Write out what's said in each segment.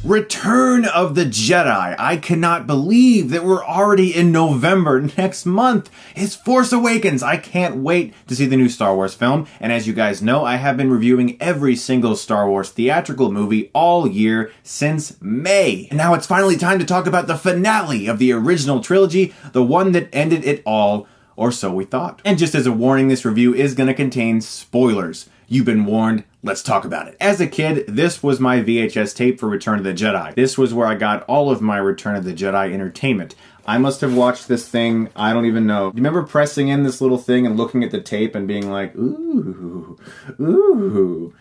Return of the Jedi. I cannot believe that we're already in November. Next month is Force Awakens. I can't wait to see the new Star Wars film. And as you guys know, I have been reviewing every single Star Wars theatrical movie all year since May. And now it's finally time to talk about the finale of the original trilogy, the one that ended it all, or so we thought. And just as a warning, this review is going to contain spoilers. You've been warned. Let's talk about it. As a kid, this was my VHS tape for Return of the Jedi. This was where I got all of my Return of the Jedi entertainment. I must have watched this thing, I don't even know. You remember pressing in this little thing and looking at the tape and being like, ooh, ooh.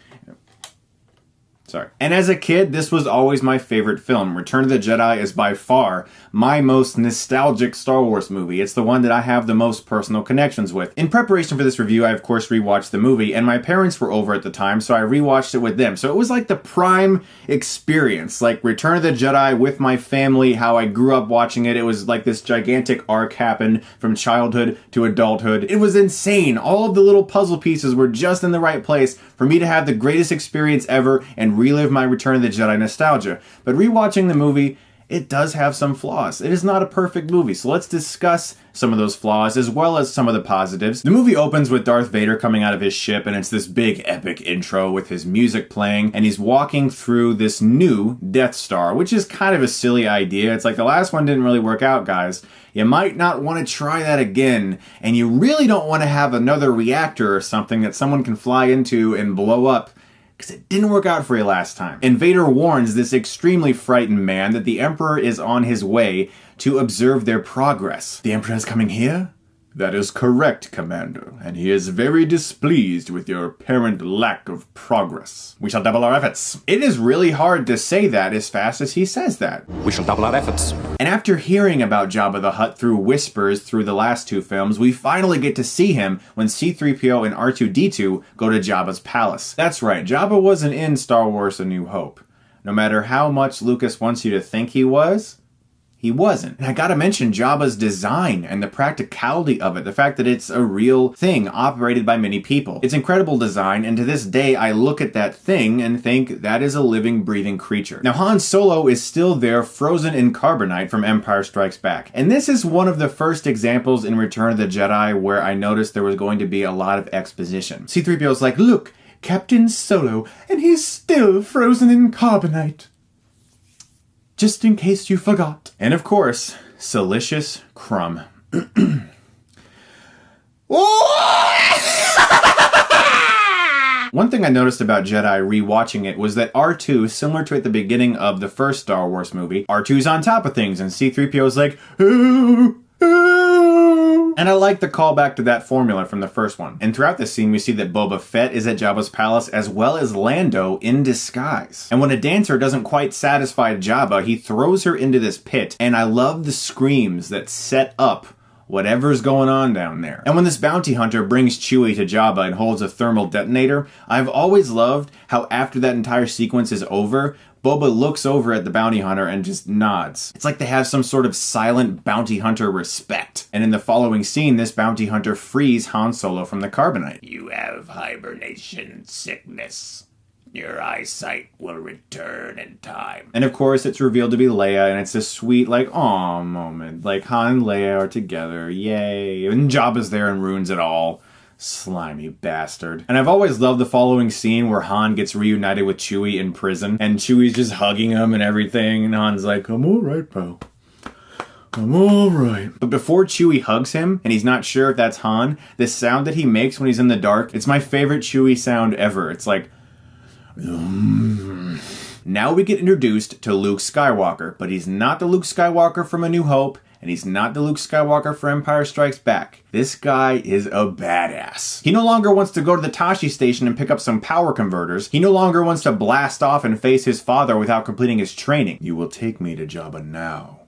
Sorry. And as a kid, this was always my favorite film. Return of the Jedi is by far my most nostalgic Star Wars movie. It's the one that I have the most personal connections with. In preparation for this review, I of course rewatched the movie, and my parents were over at the time, so I rewatched it with them. So it was like the prime experience, like Return of the Jedi with my family, how I grew up watching it. It was like this gigantic arc happened from childhood to adulthood. It was insane. All of the little puzzle pieces were just in the right place for me to have the greatest experience ever and relive my Return of the Jedi nostalgia. But rewatching the movie, it does have some flaws. It is not a perfect movie, so let's discuss some of those flaws as well as some of the positives. The movie opens with Darth Vader coming out of his ship, and it's this big epic intro with his music playing, and he's walking through this new Death Star, which is kind of a silly idea. It's like the last one didn't really work out, guys. You might not want to try that again, and you really don't want to have another reactor or something that someone can fly into and blow up, because it didn't work out for you last time. And Vader warns this extremely frightened man that the Emperor is on his way to observe their progress. The Emperor is coming here? That is correct, Commander, and he is very displeased with your apparent lack of progress. We shall double our efforts. It is really hard to say that as fast as he says that. We shall double our efforts. And after hearing about Jabba the Hutt through whispers through the last two films, we finally get to see him when C-3PO and R2-D2 go to Jabba's palace. That's right, Jabba wasn't in Star Wars A New Hope. No matter how much Lucas wants you to think he was, he wasn't. And I gotta mention Jabba's design and the practicality of it. The fact that it's a real thing operated by many people. It's incredible design, and to this day I look at that thing and think that is a living, breathing creature. Now Han Solo is still there, frozen in carbonite from Empire Strikes Back. And this is one of the first examples in Return of the Jedi where I noticed there was going to be a lot of exposition. C-3PO's like, look, Captain Solo, and he's still frozen in carbonite. Just in case you forgot. And of course, Silicious Crumb. One thing I noticed about Jedi rewatching it was that R2, similar to at the beginning of the first Star Wars movie, R2's on top of things and C-3PO's like, ooh, ooh. And I like the callback to that formula from the first one. And throughout this scene, we see that Boba Fett is at Jabba's palace as well as Lando in disguise. And when a dancer doesn't quite satisfy Jabba, he throws her into this pit. And I love the screams that set up whatever's going on down there. And when this bounty hunter brings Chewie to Jabba and holds a thermal detonator, I've always loved how after that entire sequence is over, Boba looks over at the bounty hunter and just nods. It's like they have some sort of silent bounty hunter respect. And in the following scene, this bounty hunter frees Han Solo from the carbonite. You have hibernation sickness. Your eyesight will return in time. And of course, it's revealed to be Leia, and it's a sweet, like, aw moment. Like, Han and Leia are together, yay. And Jabba's there and ruins it all. Slimy bastard. And I've always loved the following scene where Han gets reunited with Chewie in prison, and Chewie's just hugging him and everything, and Han's like, I'm alright, pal. I'm alright. But before Chewie hugs him, and he's not sure if that's Han, the sound that he makes when he's in the dark, it's my favorite Chewie sound ever. It's like, Now we get introduced to Luke Skywalker, but he's not the Luke Skywalker from A New Hope, and he's not the Luke Skywalker for Empire Strikes Back. This guy is a badass. He no longer wants to go to the Tashi station and pick up some power converters. He no longer wants to blast off and face his father without completing his training. You will take me to Jabba now.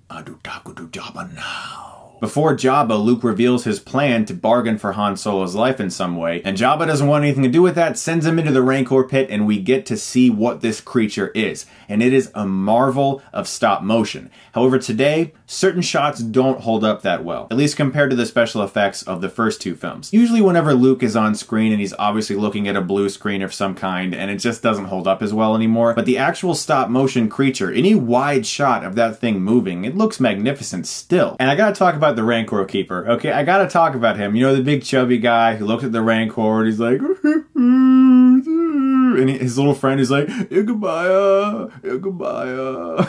Adu taku to Jabba now. Before Jabba, Luke reveals his plan to bargain for Han Solo's life in some way, and Jabba doesn't want anything to do with that, sends him into the Rancor pit, and we get to see what this creature is. And it is a marvel of stop motion. However, today, certain shots don't hold up that well, at least compared to the special effects of the first two films. Usually whenever Luke is on screen and he's obviously looking at a blue screen of some kind, and it just doesn't hold up as well anymore, but the actual stop motion creature, any wide shot of that thing moving, it looks magnificent still. And I gotta talk about the Rancor Keeper, okay? I gotta talk about him. You know, the big chubby guy who looked at the Rancor and he's like, and his little friend is like, Igabaya, Igabaya.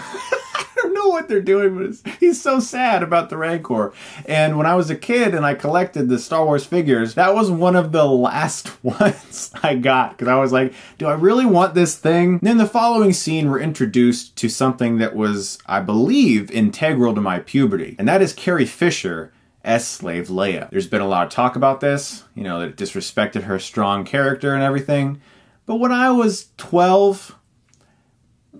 I don't know what they're doing, but he's so sad about the Rancor. And when I was a kid and I collected the Star Wars figures, that was one of the last ones I got, because I was like, do I really want this thing? And in the following scene, we're introduced to something that was, I believe, integral to my puberty, and that is Carrie Fisher as Slave Leia. There's been a lot of talk about this, you know, that it disrespected her strong character and everything. But when I was 12,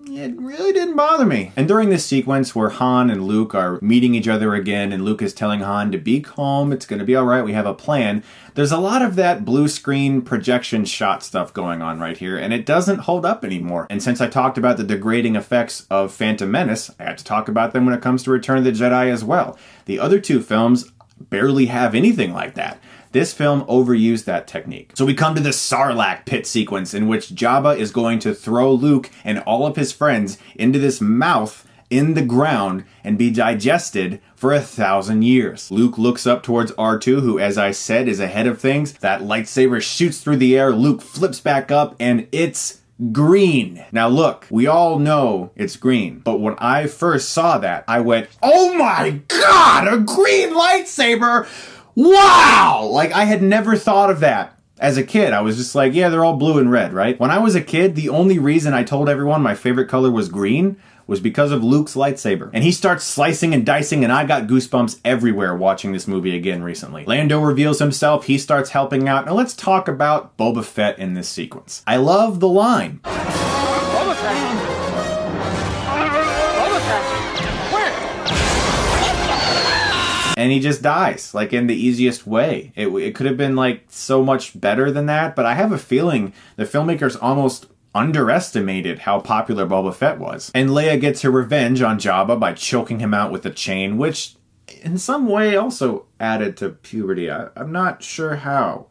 it really didn't bother me. And during this sequence where Han and Luke are meeting each other again, and Luke is telling Han to be calm, it's going to be all right, we have a plan, there's a lot of that blue screen projection shot stuff going on right here, and it doesn't hold up anymore. And since I talked about the degrading effects of Phantom Menace, I had to talk about them when it comes to Return of the Jedi as well. The other two films barely have anything like that. This film overused that technique. So we come to the Sarlacc pit sequence in which Jabba is going to throw Luke and all of his friends into this mouth in the ground and be digested for 1,000 years. Luke looks up towards R2, who, as I said, is ahead of things. That lightsaber shoots through the air, Luke flips back up, and it's green. Now look, we all know it's green, but when I first saw that, I went, oh my god, a green lightsaber! Wow! Like, I had never thought of that. As a kid, I was just like, yeah, they're all blue and red, right? When I was a kid, the only reason I told everyone my favorite color was green was because of Luke's lightsaber. And he starts slicing and dicing, and I got goosebumps everywhere watching this movie again recently. Lando reveals himself, he starts helping out. Now let's talk about Boba Fett in this sequence. I love the line. Boba Fett. Boba Fett. Where? And he just dies, like, in the easiest way. It could have been, like, so much better than that, but I have a feeling the filmmakers almost underestimated how popular Boba Fett was. And Leia gets her revenge on Jabba by choking him out with a chain, which in some way also added to puberty. I'm not sure how.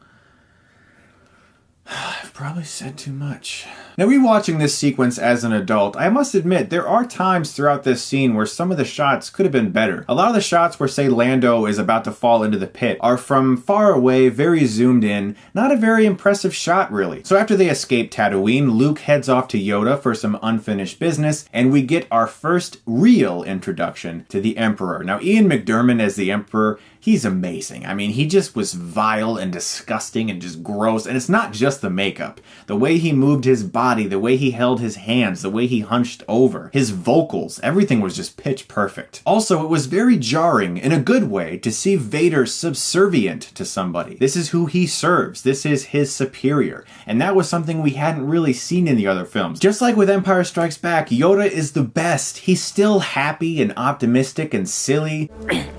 I've probably said too much. Now, rewatching this sequence as an adult, I must admit there are times throughout this scene where some of the shots could have been better. A lot of the shots where, say, Lando is about to fall into the pit are from far away, very zoomed in, not a very impressive shot, really. So after they escape Tatooine, Luke heads off to Yoda for some unfinished business, and we get our first real introduction to the Emperor. Now, Ian McDiarmid as the Emperor, he's amazing. I mean, he just was vile and disgusting and just gross. And it's not just the makeup. The way he moved his body, the way he held his hands, the way he hunched over, his vocals, everything was just pitch perfect. Also, it was very jarring, in a good way, to see Vader subservient to somebody. This is who he serves. This is his superior. And that was something we hadn't really seen in the other films. Just like with Empire Strikes Back, Yoda is the best. He's still happy and optimistic and silly.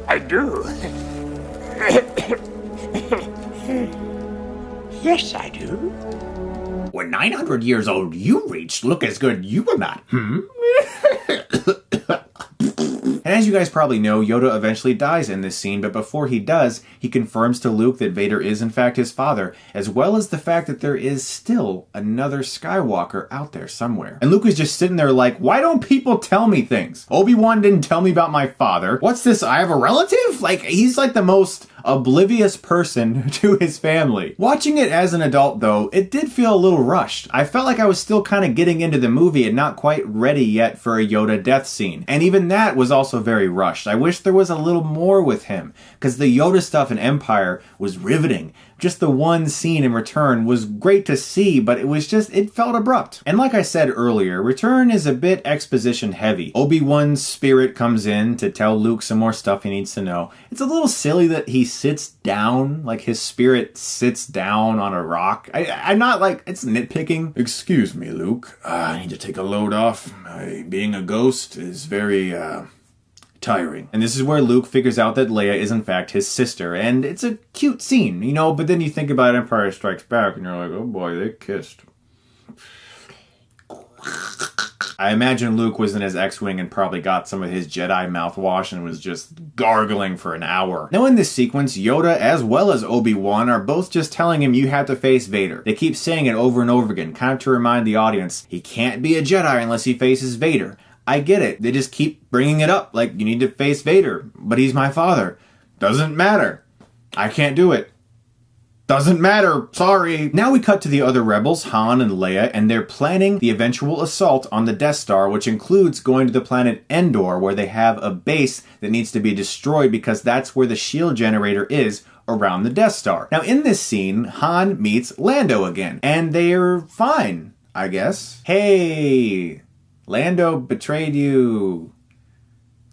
I do. Yes, I do. When 900 years old you reached, look as good you were not. And as you guys probably know, Yoda eventually dies in this scene, but before he does, he confirms to Luke that Vader is in fact his father, as well as the fact that there is still another Skywalker out there somewhere. And Luke is just sitting there like, why don't people tell me things? Obi-Wan didn't tell me about my father. What's this? I have a relative? Like, he's like the most oblivious person to his family. Watching it as an adult, though, it did feel a little rushed. I felt like I was still kind of getting into the movie and not quite ready yet for a Yoda death scene. And even that was also very rushed. I wish there was a little more with him, because the Yoda stuff in Empire was riveting. Just the one scene in Return was great to see, but it felt abrupt. And like I said earlier, Return is a bit exposition heavy. Obi-Wan's spirit comes in to tell Luke some more stuff he needs to know. It's a little silly that he sits down, like his spirit sits down on a rock. I'm not like, it's nitpicking. Excuse me, Luke. I need to take a load off. Being a ghost is very, tiring. And this is where Luke figures out that Leia is in fact his sister, and it's a cute scene, you know, but then you think about Empire Strikes Back and you're like, oh boy, they kissed. I imagine Luke was in his X-Wing and probably got some of his Jedi mouthwash and was just gargling for an hour. Now in this sequence, Yoda as well as Obi-Wan are both just telling him you have to face Vader. They keep saying it over and over again, kind of to remind the audience, he can't be a Jedi unless he faces Vader. I get it. They just keep bringing it up, like, you need to face Vader, but he's my father. Doesn't matter. I can't do it. Doesn't matter, sorry. Now we cut to the other rebels, Han and Leia, and they're planning the eventual assault on the Death Star, which includes going to the planet Endor, where they have a base that needs to be destroyed because that's where the shield generator is around the Death Star. Now in this scene, Han meets Lando again, and they're fine, I guess. Hey, Lando betrayed you.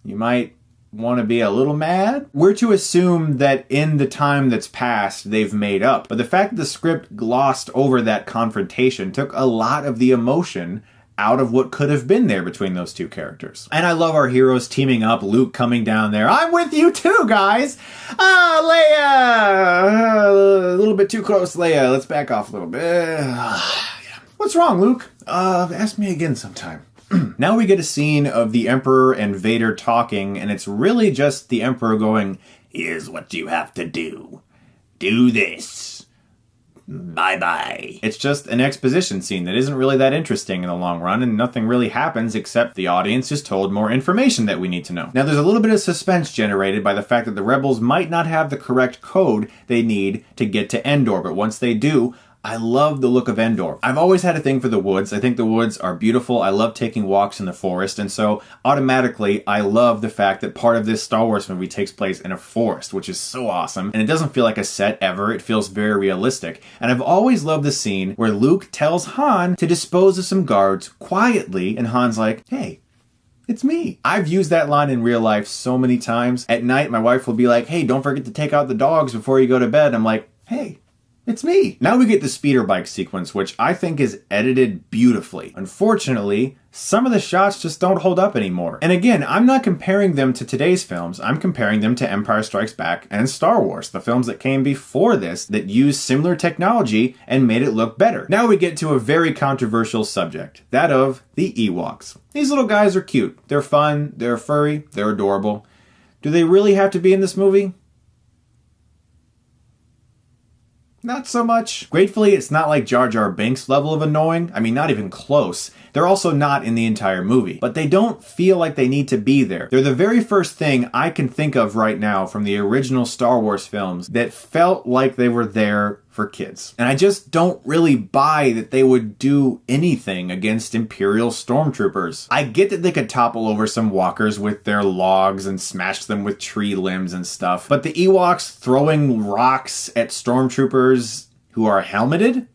You might want to be a little mad? We're to assume that in the time that's passed, they've made up. But the fact that the script glossed over that confrontation took a lot of the emotion out of what could have been there between those two characters. And I love our heroes teaming up, Luke coming down there. I'm with you too, guys! Leia! A little bit too close, Leia. Let's back off a little bit. What's wrong, Luke? Ask me again sometime. Now we get a scene of the Emperor and Vader talking, and it's really just the Emperor going, here's what you have to do. Do this. Bye-bye. It's just an exposition scene that isn't really that interesting in the long run, and nothing really happens except the audience is told more information that we need to know. Now there's a little bit of suspense generated by the fact that the rebels might not have the correct code they need to get to Endor, but once they do, I love the look of Endor. I've always had a thing for the woods. I think the woods are beautiful. I love taking walks in the forest, and so automatically I love the fact that part of this Star Wars movie takes place in a forest, which is so awesome. And it doesn't feel like a set ever. It feels very realistic. And I've always loved the scene where Luke tells Han to dispose of some guards quietly, and Han's like, hey, it's me. I've used that line in real life so many times. At night, my wife will be like, hey, don't forget to take out the dogs before you go to bed. I'm like, hey, it's me. Now we get the speeder bike sequence, which I think is edited beautifully. Unfortunately, some of the shots just don't hold up anymore. And again, I'm not comparing them to today's films. I'm comparing them to Empire Strikes Back and Star Wars, the films that came before this that used similar technology and made it look better. Now we get to a very controversial subject, that of the Ewoks. These little guys are cute. They're fun, they're furry, they're adorable. Do they really have to be in this movie? Not so much. Gratefully, it's not like Jar Jar Binks level of annoying. I mean, not even close. They're also not in the entire movie. But they don't feel like they need to be there. They're the very first thing I can think of right now from the original Star Wars films that felt like they were there for kids. And I just don't really buy that they would do anything against Imperial stormtroopers. I get that they could topple over some walkers with their logs and smash them with tree limbs and stuff, but the Ewoks throwing rocks at stormtroopers who are helmeted?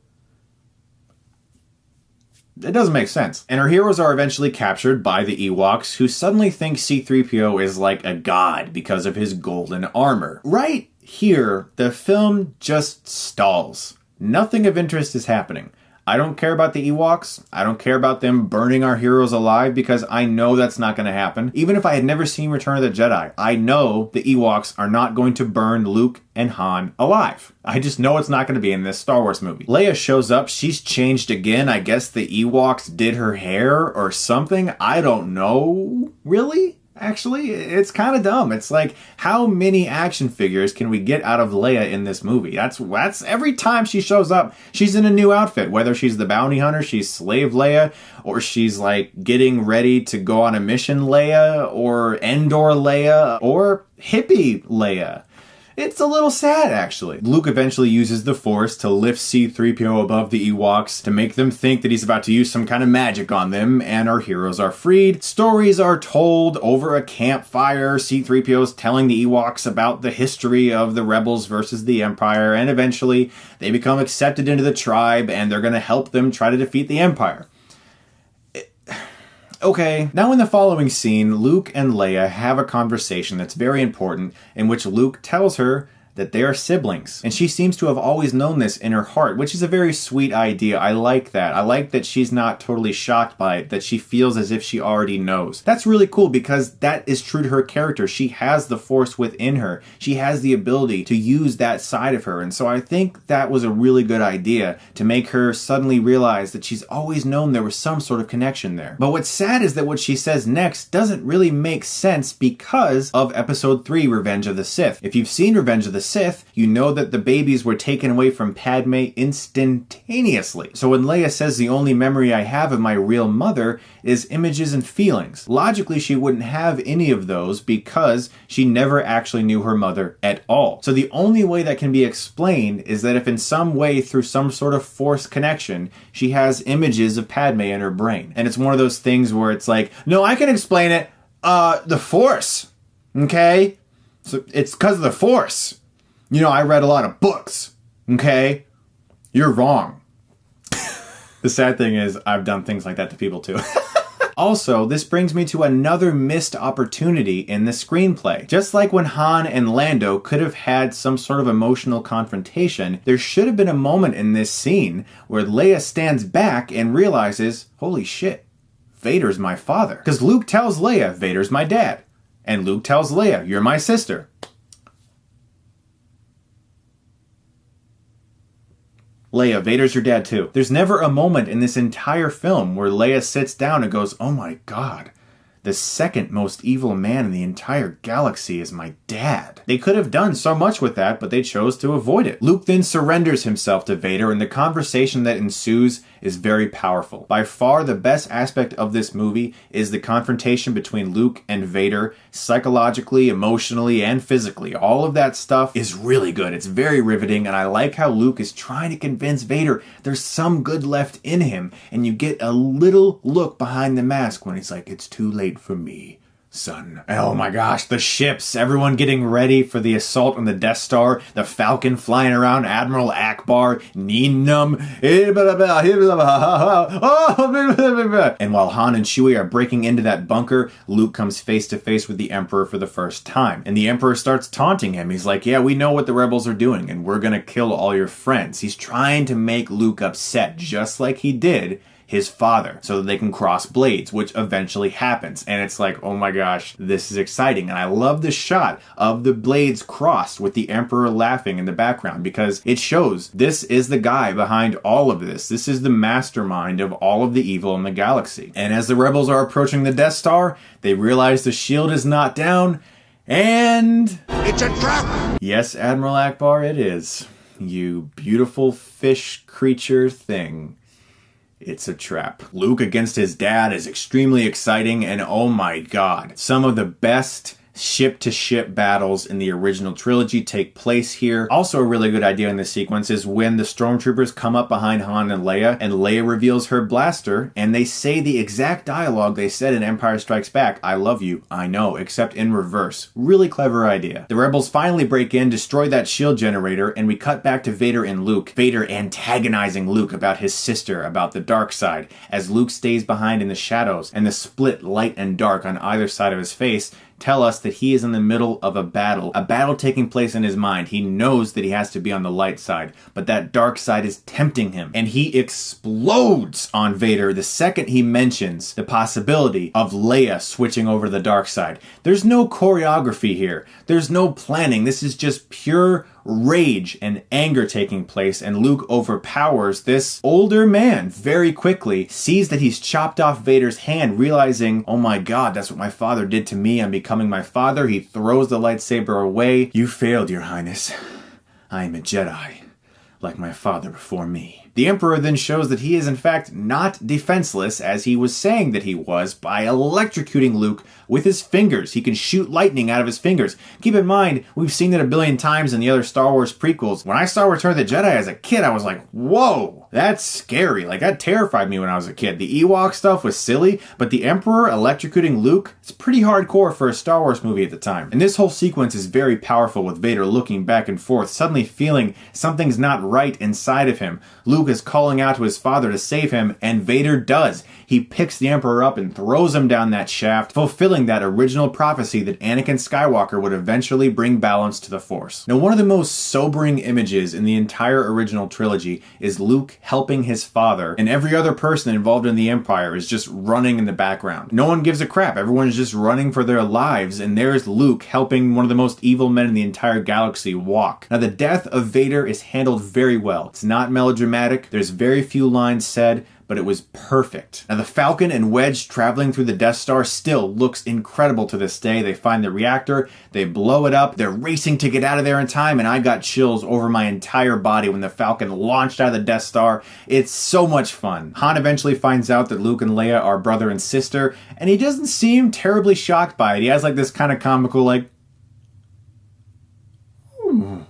It doesn't make sense. And our heroes are eventually captured by the Ewoks, who suddenly think C-3PO is like a god because of his golden armor. Right here, the film just stalls. Nothing of interest is happening. I don't care about the Ewoks. I don't care about them burning our heroes alive because I know that's not going to happen. Even if I had never seen Return of the Jedi, I know the Ewoks are not going to burn Luke and Han alive. I just know it's not going to be in this Star Wars movie. Leia shows up. She's changed again. I guess the Ewoks did her hair or something. I don't know. Really? Actually, it's kind of dumb. It's like, how many action figures can we get out of Leia in this movie? That's every time she shows up, she's in a new outfit. Whether she's the bounty hunter, she's slave Leia, or she's like getting ready to go on a mission Leia, or Endor Leia, or hippie Leia. It's a little sad, actually. Luke eventually uses the Force to lift C-3PO above the Ewoks to make them think that he's about to use some kind of magic on them, and our heroes are freed. Stories are told over a campfire. C-3PO's telling the Ewoks about the history of the Rebels versus the Empire, and eventually they become accepted into the tribe, and they're going to help them try to defeat the Empire. Okay, now in the following scene, Luke and Leia have a conversation that's very important in which Luke tells her that they are siblings. And she seems to have always known this in her heart, which is a very sweet idea. I like that. I like that she's not totally shocked by it, that she feels as if she already knows. That's really cool because that is true to her character. She has the Force within her. She has the ability to use that side of her. And so I think that was a really good idea to make her suddenly realize that she's always known there was some sort of connection there. But what's sad is that what she says next doesn't really make sense because of Episode 3, Revenge of the Sith. If you've seen Revenge of the Sith, you know that the babies were taken away from Padme instantaneously. So when Leia says the only memory I have of my real mother is images and feelings, logically she wouldn't have any of those because she never actually knew her mother at all. So the only way that can be explained is that if in some way through some sort of Force connection, she has images of Padme in her brain. And it's one of those things where it's like, no, I can explain it. The Force. Okay? So it's because of the Force. You know, I read a lot of books. Okay? You're wrong. The sad thing is, I've done things like that to people too. Also, this brings me to another missed opportunity in the screenplay. Just like when Han and Lando could have had some sort of emotional confrontation, there should have been a moment in this scene where Leia stands back and realizes, holy shit, Vader's my father. Because Luke tells Leia, Vader's my dad. And Luke tells Leia, you're my sister. Leia, Vader's your dad too. There's never a moment in this entire film where Leia sits down and goes, oh my god, the second most evil man in the entire galaxy is my dad. They could have done so much with that, but they chose to avoid it. Luke then surrenders himself to Vader, and the conversation that ensues is very powerful. By far the best aspect of this movie is the confrontation between Luke and Vader, psychologically, emotionally, and physically. All of that stuff is really good. It's very riveting, and I like how Luke is trying to convince Vader there's some good left in him, and you get a little look behind the mask when he's like, it's too late for me, son. Oh my gosh, the ships, everyone getting ready for the assault on the Death Star, the Falcon flying around, Admiral Akbar, Neenum, and while Han and Chewie are breaking into that bunker, Luke comes face to face with the Emperor for the first time, and the Emperor starts taunting him. He's like, yeah, we know what the rebels are doing, and we're gonna kill all your friends. He's trying to make Luke upset, just like he did his father, so that they can cross blades, which eventually happens. And it's like, oh my gosh, this is exciting. And I love the shot of the blades crossed with the Emperor laughing in the background, because it shows this is the guy behind all of this. This is the mastermind of all of the evil in the galaxy. And as the rebels are approaching the Death Star, they realize the shield is not down, and It's a trap! Yes, Admiral Akbar, it is. You beautiful fish creature thing. It's a trap. Luke against his dad is extremely exciting, and oh my god, some of the best ship-to-ship battles in the original trilogy take place here. Also a really good idea in this sequence is when the stormtroopers come up behind Han and Leia reveals her blaster, and they say the exact dialogue they said in Empire Strikes Back, I love you, I know, except in reverse. Really clever idea. The rebels finally break in, destroy that shield generator, and we cut back to Vader and Luke. Vader antagonizing Luke about his sister, about the dark side, as Luke stays behind in the shadows, and the split light and dark on either side of his face tell us that he is in the middle of a battle taking place in his mind. He knows that he has to be on the light side, but that dark side is tempting him, and he explodes on Vader the second he mentions the possibility of Leia switching over to the dark side. There's no choreography here. There's no planning. This is just pure rage and anger taking place, and Luke overpowers this older man very quickly, sees that he's chopped off Vader's hand, realizing, oh my god, that's what my father did to me, I'm becoming my father. He throws the lightsaber away. You failed, Your Highness. I am a Jedi, like my father before me. The Emperor then shows that he is in fact not defenseless, as he was saying that he was, by electrocuting Luke with his fingers. He can shoot lightning out of his fingers. Keep in mind, we've seen it a billion times in the other Star Wars prequels. When I saw Return of the Jedi as a kid, I was like, whoa, that's scary. Like, that terrified me when I was a kid. The Ewok stuff was silly, but the Emperor electrocuting Luke, it's pretty hardcore for a Star Wars movie at the time. And this whole sequence is very powerful, with Vader looking back and forth, suddenly feeling something's not right inside of him. Luke Luke is calling out to his father to save him, and Vader does. He picks the Emperor up and throws him down that shaft, fulfilling that original prophecy that Anakin Skywalker would eventually bring balance to the Force. Now, one of the most sobering images in the entire original trilogy is Luke helping his father, and every other person involved in the Empire is just running in the background. No one gives a crap. Everyone's just running for their lives, and there's Luke helping one of the most evil men in the entire galaxy walk. Now, the death of Vader is handled very well. It's not melodramatic. There's very few lines said, but it was perfect. Now, the Falcon and Wedge traveling through the Death Star still looks incredible to this day. They find the reactor, they blow it up, they're racing to get out of there in time, and I got chills over my entire body when the Falcon launched out of the Death Star. It's so much fun. Han eventually finds out that Luke and Leia are brother and sister, and he doesn't seem terribly shocked by it. He has like this kind of comical like,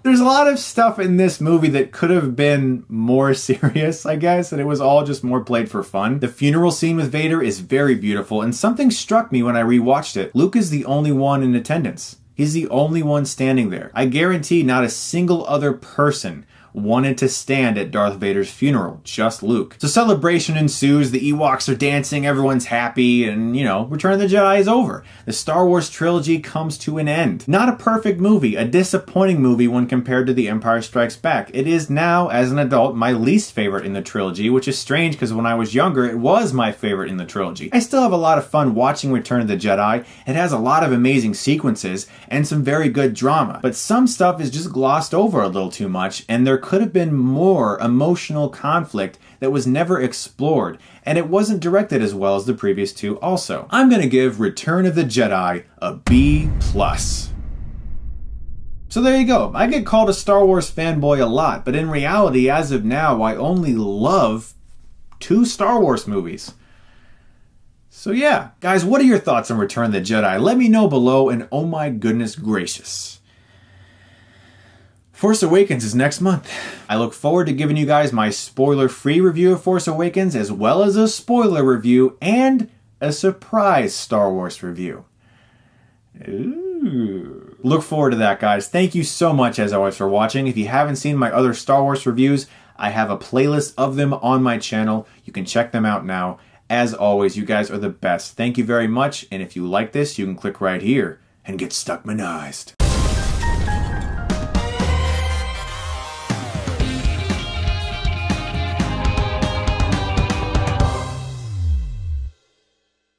there's a lot of stuff in this movie that could have been more serious, I guess, and it was all just more played for fun. The funeral scene with Vader is very beautiful, and something struck me when I rewatched it. Luke is the only one in attendance. He's the only one standing there. I guarantee not a single other person wanted to stand at Darth Vader's funeral, just Luke. So celebration ensues, the Ewoks are dancing, everyone's happy, and, Return of the Jedi is over. The Star Wars trilogy comes to an end. Not a perfect movie, a disappointing movie when compared to The Empire Strikes Back. It is now, as an adult, my least favorite in the trilogy, which is strange because when I was younger, it was my favorite in the trilogy. I still have a lot of fun watching Return of the Jedi. It has a lot of amazing sequences and some very good drama, but some stuff is just glossed over a little too much, and there could have been more emotional conflict that was never explored, and it wasn't directed as well as the previous two also. I'm gonna give Return of the Jedi a B+. So there you go. I get called a Star Wars fanboy a lot, but in reality, as of now, I only love 2 Star Wars movies. So yeah, guys, what are your thoughts on Return of the Jedi? Let me know below, and oh my goodness gracious, Force Awakens is next month. I look forward to giving you guys my spoiler-free review of Force Awakens, as well as a spoiler review and a surprise Star Wars review. Ooh. Look forward to that, guys. Thank you so much, as always, for watching. If you haven't seen my other Star Wars reviews, I have a playlist of them on my channel. You can check them out now. As always, you guys are the best. Thank you very much, and if you like this, you can click right here and get Stuckmanized.